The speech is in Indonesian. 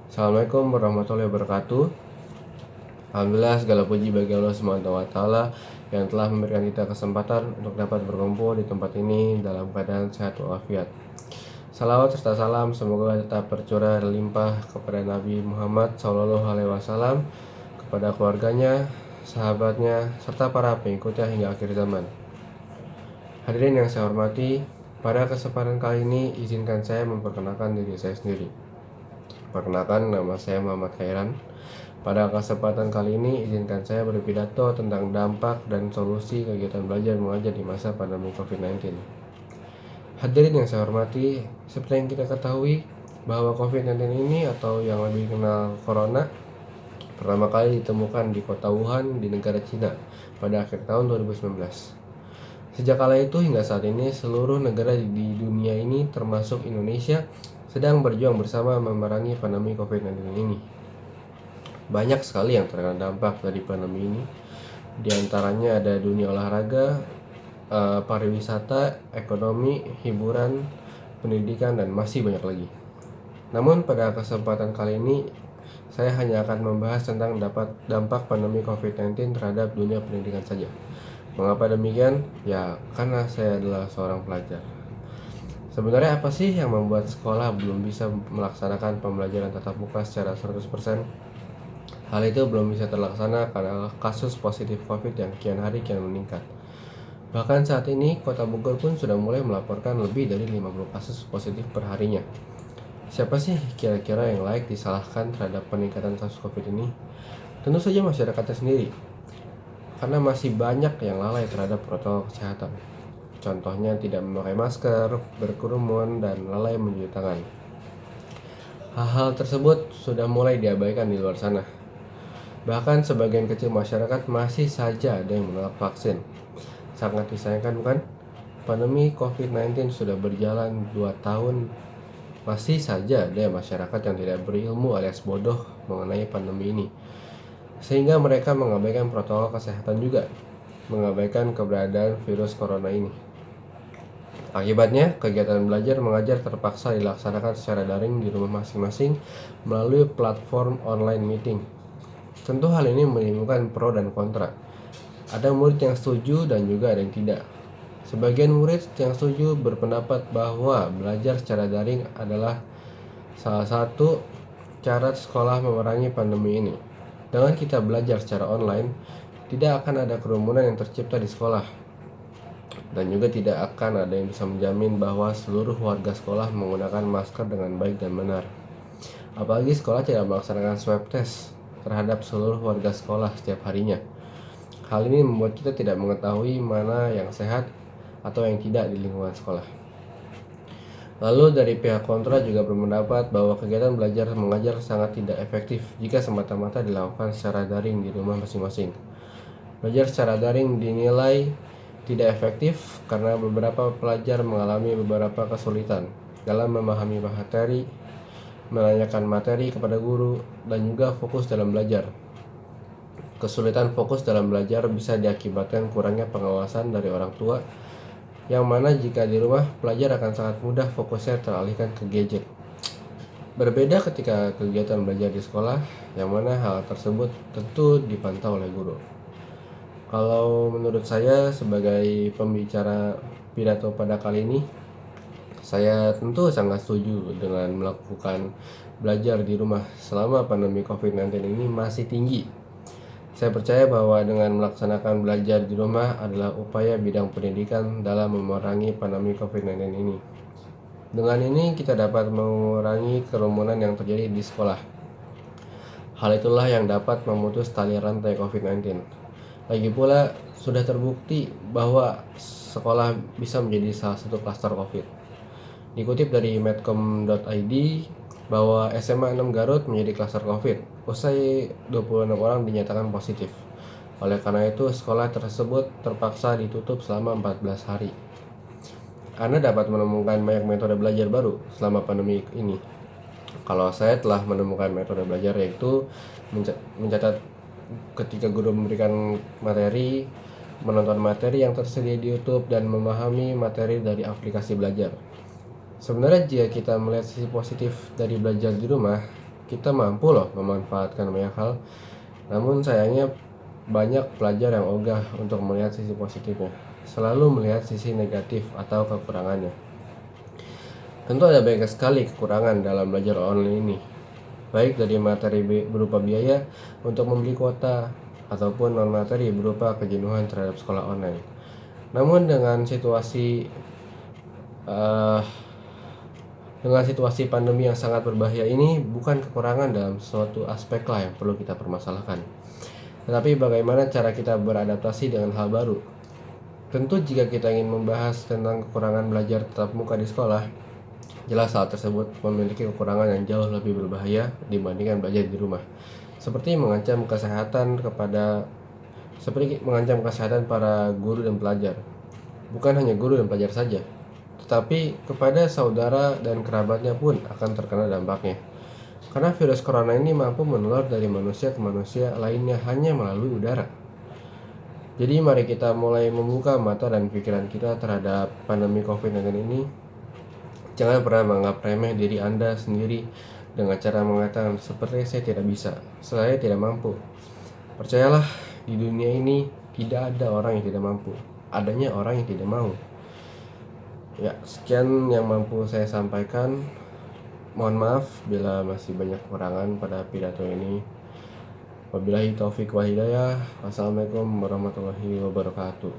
Assalamualaikum warahmatullahi wabarakatuh. Alhamdulillah segala puji bagi Allah Subhanahu wa taala yang telah memberikan kita kesempatan untuk dapat berkumpul di tempat ini dalam keadaan sehat walafiat. Salawat serta salam semoga tetap tercurah limpah kepada Nabi Muhammad SAW, kepada keluarganya, sahabatnya, serta para pengikutnya hingga akhir zaman. Hadirin yang saya hormati, pada kesempatan kali ini izinkan saya memperkenalkan diri saya sendiri. Perkenalkan, nama saya Muhammad Khairan. Pada kesempatan kali ini, izinkan saya berpidato tentang dampak dan solusi kegiatan belajar mengajar di masa pandemi COVID-19. Hadirin yang saya hormati, seperti yang kita ketahui bahwa COVID-19 ini atau yang lebih dikenal Corona pertama kali ditemukan di kota Wuhan di negara Cina pada akhir tahun 2019. Sejak kala itu hingga saat ini, seluruh negara di dunia ini termasuk Indonesia sedang berjuang bersama memerangi pandemi COVID-19 ini. Banyak sekali yang terkena dampak dari pandemi ini. Di antaranya ada dunia olahraga, pariwisata, ekonomi, hiburan, pendidikan, dan masih banyak lagi. Namun pada kesempatan kali ini, saya hanya akan membahas tentang dampak pandemi COVID-19 terhadap dunia pendidikan saja. Mengapa demikian? Ya, karena saya adalah seorang pelajar. Sebenarnya apa sih yang membuat sekolah belum bisa melaksanakan pembelajaran tatap muka secara 100%? Hal itu belum bisa terlaksana karena kasus positif COVID yang kian hari kian meningkat. Bahkan saat ini, Kota Bogor pun sudah mulai melaporkan lebih dari 50 kasus positif per harinya. Siapa sih kira-kira yang layak disalahkan terhadap peningkatan kasus COVID ini? Tentu saja masyarakatnya sendiri, karena masih banyak yang lalai terhadap protokol kesehatan. Contohnya tidak memakai masker, berkerumun, dan lalai mencuci tangan. Hal-hal tersebut sudah mulai diabaikan di luar sana. Bahkan sebagian kecil masyarakat masih saja ada yang menolak vaksin. Sangat disayangkan bukan? Pandemi COVID-19 sudah berjalan 2 tahun, masih saja ada masyarakat yang tidak berilmu alias bodoh mengenai pandemi ini. Sehingga mereka mengabaikan protokol kesehatan juga, mengabaikan keberadaan virus corona ini. Akibatnya, kegiatan belajar mengajar terpaksa dilaksanakan secara daring di rumah masing-masing melalui platform online meeting. Tentu hal ini menimbulkan pro dan kontra. Ada murid yang setuju dan juga ada yang tidak. Sebagian murid yang setuju berpendapat bahwa belajar secara daring adalah salah satu cara sekolah memerangi pandemi ini. Dengan kita belajar secara online, tidak akan ada kerumunan yang tercipta di sekolah. Dan juga tidak akan ada yang bisa menjamin bahwa seluruh warga sekolah menggunakan masker dengan baik dan benar. Apalagi sekolah tidak melaksanakan swab test terhadap seluruh warga sekolah setiap harinya. Hal ini membuat kita tidak mengetahui mana yang sehat atau yang tidak di lingkungan sekolah. Lalu dari pihak kontra juga berpendapat bahwa kegiatan belajar mengajar sangat tidak efektif jika semata-mata dilakukan secara daring di rumah masing-masing. Belajar secara daring dinilai tidak efektif karena beberapa pelajar mengalami beberapa kesulitan dalam memahami materi, menanyakan materi kepada guru, dan juga fokus dalam belajar. Kesulitan fokus dalam belajar bisa diakibatkan kurangnya pengawasan dari orang tua, yang mana jika di rumah pelajar akan sangat mudah fokusnya teralihkan ke gadget. Berbeda ketika kegiatan belajar di sekolah, yang mana hal tersebut tentu dipantau oleh guru. Kalau menurut saya sebagai pembicara pidato pada kali ini, saya tentu sangat setuju dengan melakukan belajar di rumah selama pandemi COVID-19 ini masih tinggi. Saya percaya bahwa dengan melaksanakan belajar di rumah adalah upaya bidang pendidikan dalam memerangi pandemi COVID-19 ini. Dengan ini kita dapat mengurangi kerumunan yang terjadi di sekolah. Hal itulah yang dapat memutus tali rantai COVID-19. Lagi pula, sudah terbukti bahwa sekolah bisa menjadi salah satu klaster COVID. Dikutip dari medcom.id bahwa SMA 6 Garut menjadi klaster COVID, usai 26 orang dinyatakan positif. Oleh karena itu, sekolah tersebut terpaksa ditutup selama 14 hari. Anda dapat menemukan banyak metode belajar baru selama pandemi ini. Kalau saya telah menemukan metode belajar yaitu mencatat ketika guru memberikan materi, menonton materi yang tersedia di YouTube, dan memahami materi dari aplikasi belajar. Sebenarnya jika kita melihat sisi positif dari belajar di rumah, Kita mampu loh memanfaatkan banyak hal, namun sayangnya banyak pelajar yang ogah untuk melihat sisi positifnya, selalu melihat sisi negatif atau kekurangannya. Tentu ada banyak sekali kekurangan dalam belajar online ini, baik dari materi berupa biaya untuk membeli kuota, ataupun non-materi berupa kejenuhan terhadap sekolah online. Namun eh, dengan situasi pandemi yang sangat berbahaya ini, bukan kekurangan dalam suatu aspek lah yang perlu kita permasalahkan, tetapi bagaimana cara kita beradaptasi dengan hal baru. Tentu jika kita ingin membahas tentang kekurangan belajar tatap muka di sekolah, jelas hal tersebut memiliki kekurangan yang jauh lebih berbahaya dibandingkan belajar di rumah, seperti mengancam kesehatan para guru dan pelajar. Bukan hanya guru dan pelajar saja, tetapi kepada saudara dan kerabatnya pun akan terkena dampaknya. Karena virus corona ini mampu menular dari manusia ke manusia lainnya hanya melalui udara. Jadi mari kita mulai membuka mata dan pikiran kita terhadap pandemi COVID-19 ini. Jangan pernah menganggap remeh diri Anda sendiri dengan cara mengatakan seperti saya tidak bisa, saya tidak mampu. Percayalah, di dunia ini tidak ada orang yang tidak mampu, adanya orang yang tidak mau. Ya, sekian yang mampu saya sampaikan. Mohon maaf bila masih banyak kekurangan pada pidato ini. Wabillahi taufik wa hidayah. Wassalamualaikum warahmatullahi wabarakatuh.